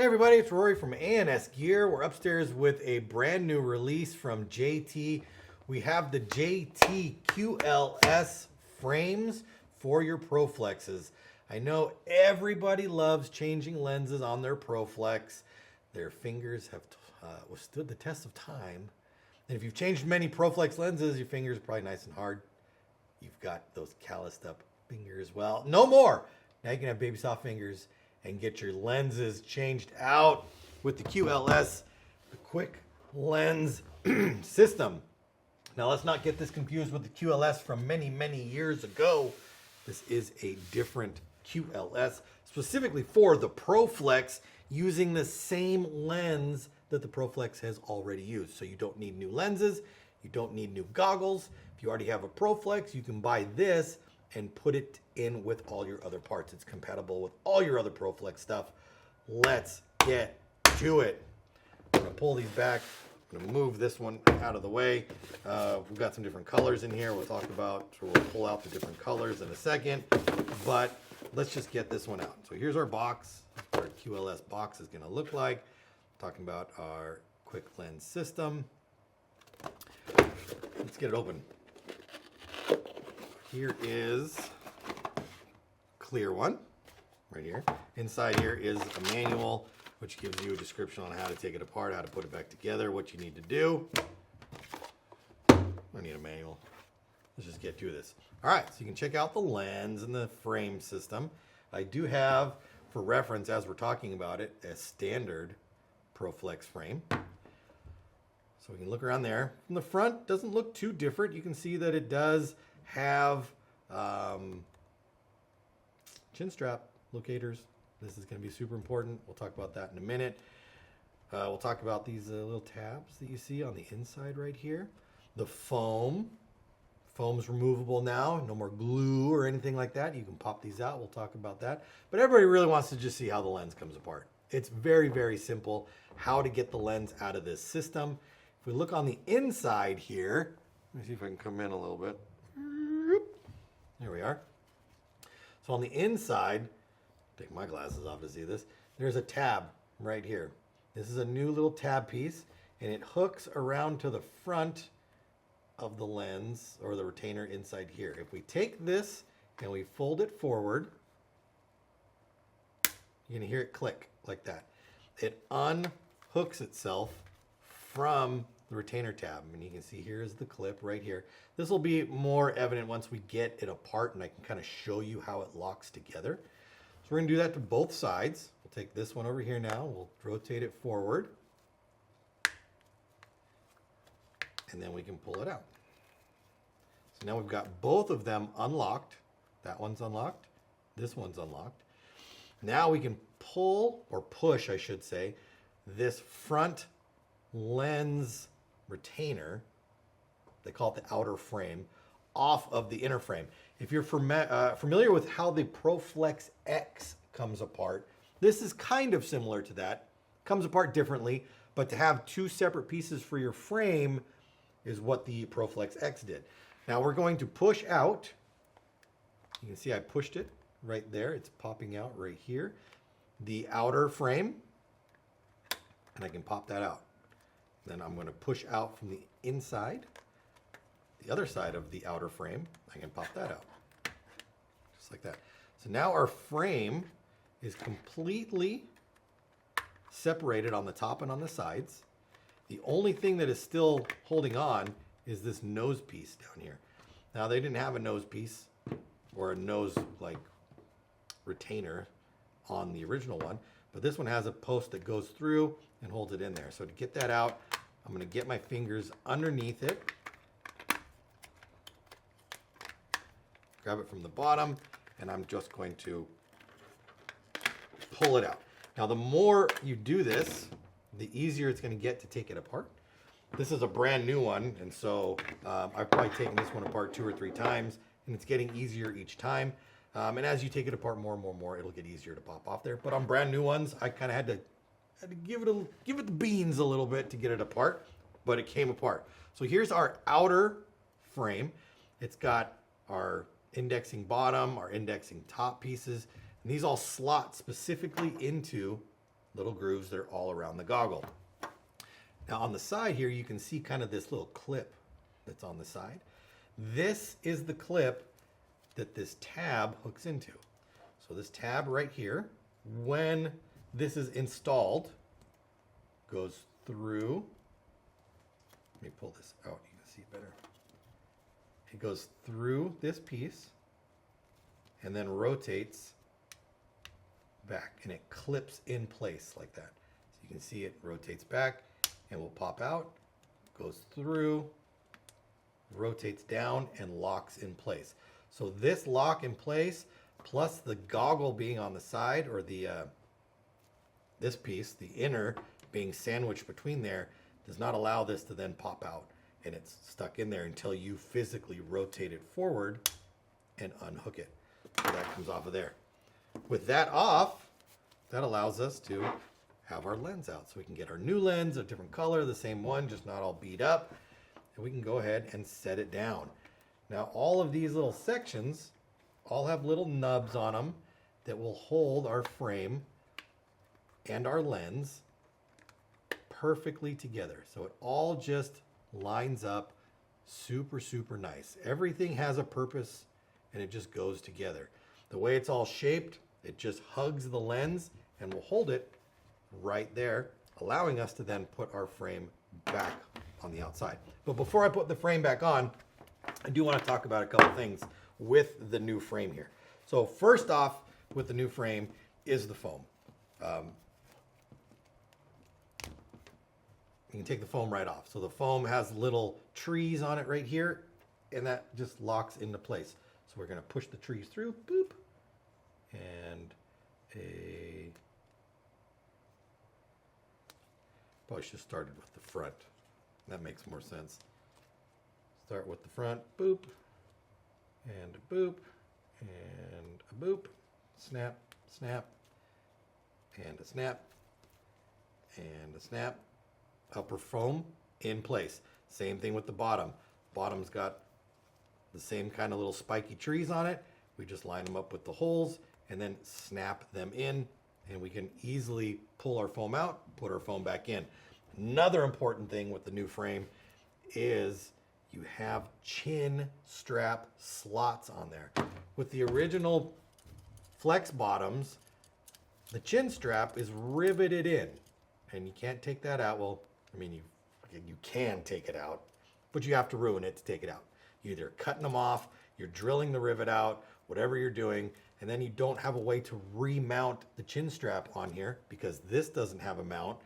Hey everybody, it's Rory from ANSgear. We're upstairs with a brand new release from JT. We have the JT QLS frames for your Proflexes. I know everybody loves changing lenses on their Proflex. Their fingers have withstood the test of time. And if you've changed many Proflex lenses, your fingers are probably nice and hard. You've got those calloused up fingers. Well, no more. Now you can have baby soft fingers and get your lenses changed out with the QLS, the quick lens system. Now let's not get this confused with the QLS from many, many years ago. This is a different QLS specifically for the Proflex, using the same lens that the Proflex has already used. So you don't need new lenses, you don't need new goggles. If you already have a Proflex, you can buy this and put it in with all your other parts. It's compatible with all your other Proflex stuff. Let's get to it. I'm gonna pull these back. I'm gonna move this one out of the way. We've got some different colors in here. We'll talk about, so we'll pull out the different colors in a second, but let's just get this one out. So here's our box. Our QLS box is gonna look like. Talking about our quick lens system. Let's get it open. Here is clear one, right here. Inside here is a manual, which gives you a description on how to take it apart, how to put it back together, what you need to do. I don't need a manual. Let's just get to this. All right, so you can check out the lens and the frame system. I do have, for reference, as we're talking about it, a standard Proflex frame. So we can look around there. From the front, doesn't look too different. You can see that it does have chin strap locators. This is going to be super important. We'll talk about that in a minute. We'll talk about these little tabs that you see on the inside right here. The foam's removable now. No more glue or anything like that. You can pop these out. We'll talk about that. But everybody really wants to just see how the lens comes apart. It's very, very simple how to get the lens out of this system. If we look on the inside here, let me see if I can come in a little bit. There we are. So on the inside, take my glasses off to see this, there's a tab right here. This is a new little tab piece, and it hooks around to the front of the lens or the retainer inside here. If we take this and we fold it forward, you're gonna hear it click like that. It unhooks itself from the retainer tab, and you can see here is the clip right here. This will be more evident once we get it apart, and I can kind of show you how it locks together. So we're gonna do that to both sides. We'll take this one over here now. We'll rotate it forward, and then we can pull it out. So now we've got both of them unlocked. That one's unlocked. This one's unlocked. Now we can pull, or push, I should say, this front lens retainer, they call it the outer frame, off of the inner frame. If you're familiar with how the Proflex X comes apart, this is kind of similar to that. Comes apart differently, but to have two separate pieces for your frame is what the Proflex X did. Now we're going to push out. You can see I pushed it right there. It's popping out right here. The outer frame, and I can pop that out. Then I'm going to push out from the inside, the other side of the outer frame. I can pop that out, just like that. So now our frame is completely separated on the top and on the sides. The only thing that is still holding on is this nose piece down here. Now they didn't have a nose piece or a nose like retainer on the original one, but this one has a post that goes through and holds it in there. So to get that out, I'm going to get my fingers underneath it, grab it from the bottom, and I'm just going to pull it out. Now the more you do this, the easier it's going to get to take it apart. This is a brand new one, and so I've probably taken this one apart 2 or 3 times, and it's getting easier each time. And as you take it apart more and more and more, it'll get easier to pop off there. But on brand new ones, I kind of had to give it the beans a little bit to get it apart, but it came apart. So here's our outer frame. It's got our indexing bottom, our indexing top pieces, and these all slot specifically into little grooves. They're all around the goggle. Now on the side here, you can see kind of this little clip that's on the side. This is the clip that this tab hooks into. So this tab right here, when this is installed, goes through. Let me pull this out, you can see better. It goes through this piece and then rotates back, and it clips in place like that. So you can see it rotates back and will pop out, goes through, rotates down, and locks in place. So this lock in place, plus the goggle being on the side, or the this piece, the inner being sandwiched between there, does not allow this to then pop out, and it's stuck in there until you physically rotate it forward and unhook it. So that comes off of there. With that off, that allows us to have our lens out. So we can get our new lens, a different color, the same one, just not all beat up. And we can go ahead and set it down. Now all of these little sections all have little nubs on them that will hold our frame and our lens perfectly together. So it all just lines up super, super nice. Everything has a purpose and it just goes together. The way it's all shaped, it just hugs the lens and will hold it right there, allowing us to then put our frame back on the outside. But before I put the frame back on, I do want to talk about a couple things with the new frame here. So first off, with the new frame is the foam. You can take the foam right off. So the foam has little trees on it right here, and that just locks into place. So we're going to push the trees through, boop, and probably should have started with the front. That makes more sense. Start with the front, boop, and a boop, and a boop, snap, snap, and a snap, and a snap. Upper foam in place. Same thing with the bottom. Bottom's got the same kind of little spiky trees on it. We just line them up with the holes and then snap them in, and we can easily pull our foam out, put our foam back in. Another important thing with the new frame is you have chin strap slots on there. With the original flex bottoms, the chin strap is riveted in, and you can't take that out. Well, I mean, you can take it out, but you have to ruin it to take it out. You're either cutting them off, you're drilling the rivet out, whatever you're doing, and then you don't have a way to remount the chin strap on here because this doesn't have a mount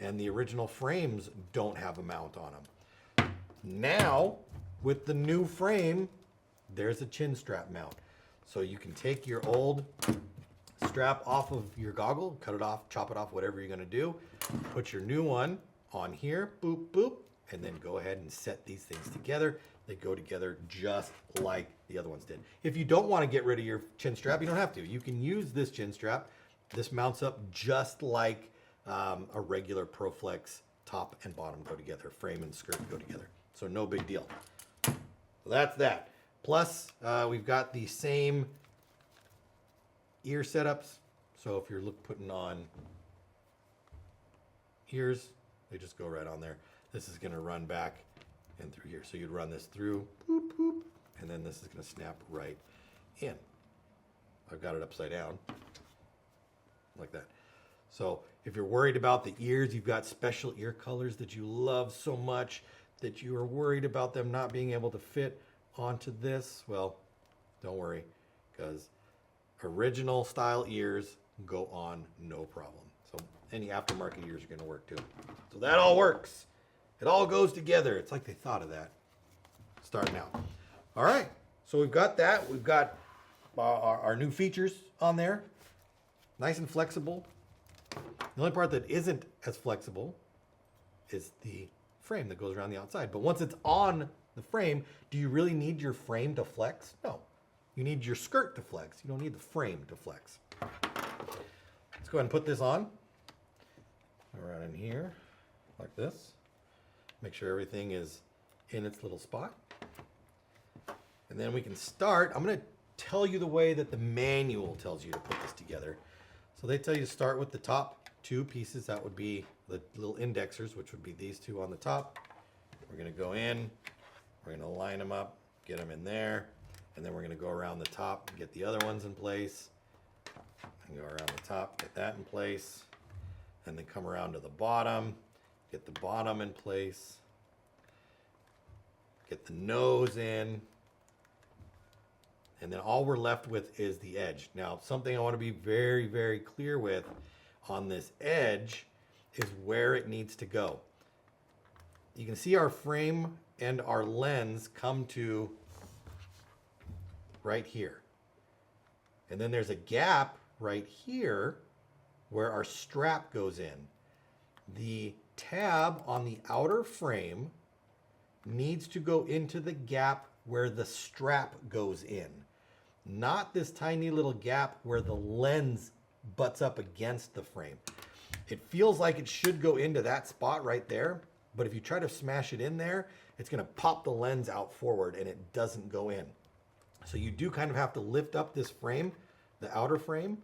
and the original frames don't have a mount on them. Now, with the new frame, there's a chin strap mount. So you can take your old strap off of your goggle, cut it off, chop it off, whatever you're gonna do, put your new one on here, boop, boop, and then go ahead and set these things together. They go together just like the other ones did. If you don't want to get rid of your chin strap, you don't have to. You can use this chin strap. This mounts up just like a regular Proflex top and bottom go together. Frame and skirt go together. So no big deal. So that's that. Plus, we've got the same ear setups. So if you're putting on ears, they just go right on there. This is going to run back and through here. So you'd run this through, boop, boop, and then this is going to snap right in. I've got it upside down like that. So if you're worried about the ears, you've got special ear colors that you love so much that you are worried about them not being able to fit onto this, well, don't worry, because original style ears go on no problem. So any aftermarket ears are going to work too. So that all works. It all goes together. It's like they thought of that starting out. All right, so we've got that. We've got our new features on there. Nice and flexible. The only part that isn't as flexible is the frame that goes around the outside. But once it's on the frame, do you really need your frame to flex? No. You need your skirt to flex. You don't need the frame to flex. Let's go ahead and put this on. Right in here, like this. Make sure everything is in its little spot. And then we can start. I'm going to tell you the way that the manual tells you to put this together. So they tell you to start with the top two pieces. That would be the little indexers, which would be these two on the top. We're going to go in, we're going to line them up, get them in there, and then we're going to go around the top and get the other ones in place. And go around the top, get that in place, and then come around to the bottom, get the bottom in place, get the nose in, and then all we're left with is the edge. Now, something I want to be very, very clear with on this edge is where it needs to go. You can see our frame and our lens come to right here. And then there's a gap right here where our strap goes in. The tab on the outer frame needs to go into the gap where the strap goes in, not this tiny little gap where the lens butts up against the frame. It feels like it should go into that spot right there, but if you try to smash it in there, it's gonna pop the lens out forward and it doesn't go in. So you do kind of have to lift up this frame, the outer frame,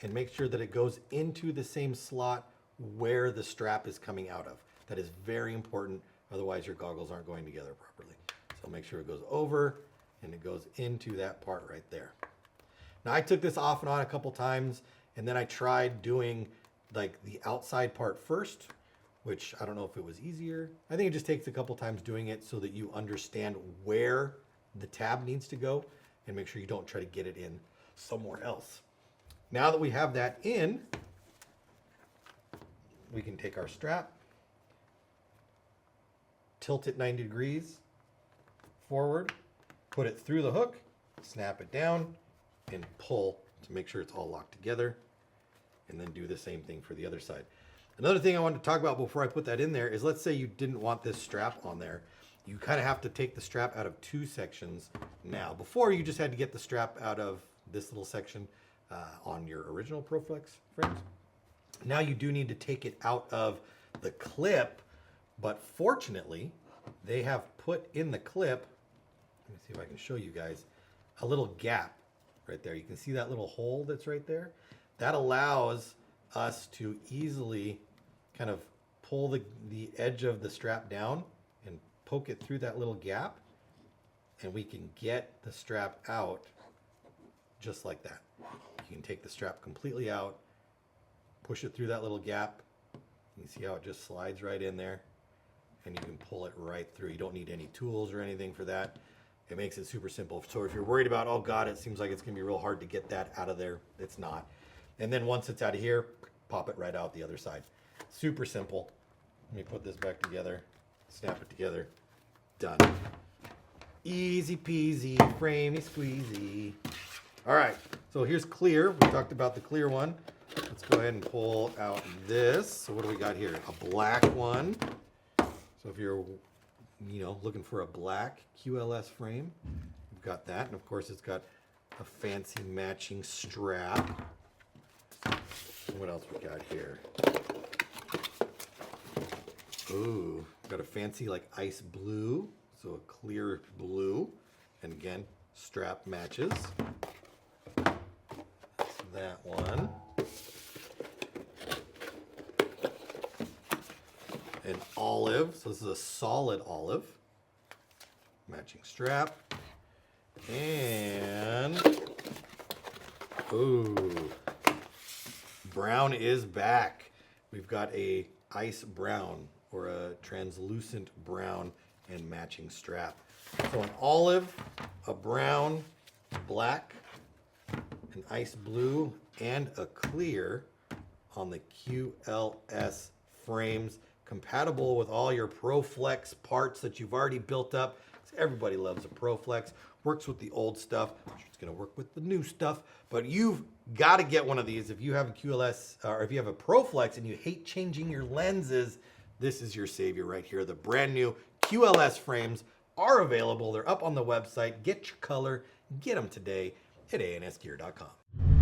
and make sure that it goes into the same slot where the strap is coming out of. That is very important, otherwise your goggles aren't going together properly. So make sure it goes over and it goes into that part right there. Now I took this off and on a couple times, and then I tried doing like the outside part first, which I don't know if it was easier. I think it just takes a couple times doing it so that you understand where the tab needs to go and make sure you don't try to get it in somewhere else. Now that we have that in, we can take our strap, tilt it 90 degrees forward, put it through the hook, snap it down, and pull to make sure it's all locked together, and then do the same thing for the other side. Another thing I wanted to talk about before I put that in there is, let's say you didn't want this strap on there. You kind of have to take the strap out of two sections now. Before, you just had to get the strap out of this little section on your original Proflex frames. Now you do need to take it out of the clip, but fortunately, they have put in the clip, let me see if I can show you guys, a little gap right there. You can see that little hole that's right there. That allows us to easily kind of pull the edge of the strap down and poke it through that little gap, and we can get the strap out just like that. You can take the strap completely out, push it through that little gap. You can see how it just slides right in there, and you can pull it right through. You don't need any tools or anything for that. It makes it super simple. So if you're worried about, oh God, it seems like it's gonna be real hard to get that out of there, it's not. And then once it's out of here, pop it right out the other side. Super simple. Let me put this back together, snap it together, done. Easy peasy, framey squeezy. All right, so here's clear. We talked about the clear one. Let's go ahead and pull out this. So what do we got here? A black one. So if you're, looking for a black QLS frame, you've got that. And of course, it's got a fancy matching strap. What else we got here? Ooh, got a fancy like ice blue, so a clear blue, and again, strap matches. That's that one. An olive, so this is a solid olive, matching strap, and ooh, brown is back. We've got a ice brown or a translucent brown and matching strap. So an olive, a brown, black, an ice blue, and a clear on the QLS frames, compatible with all your Proflex parts that you've already built up. Everybody loves a Proflex. Works with the old stuff. It's going to work with the new stuff. But you've got to get one of these if you have a QLS or if you have a Proflex and you hate changing your lenses. This is your savior right here. The brand new QLS frames are available. They're up on the website. Get your color. Get them today at ANSgear.com.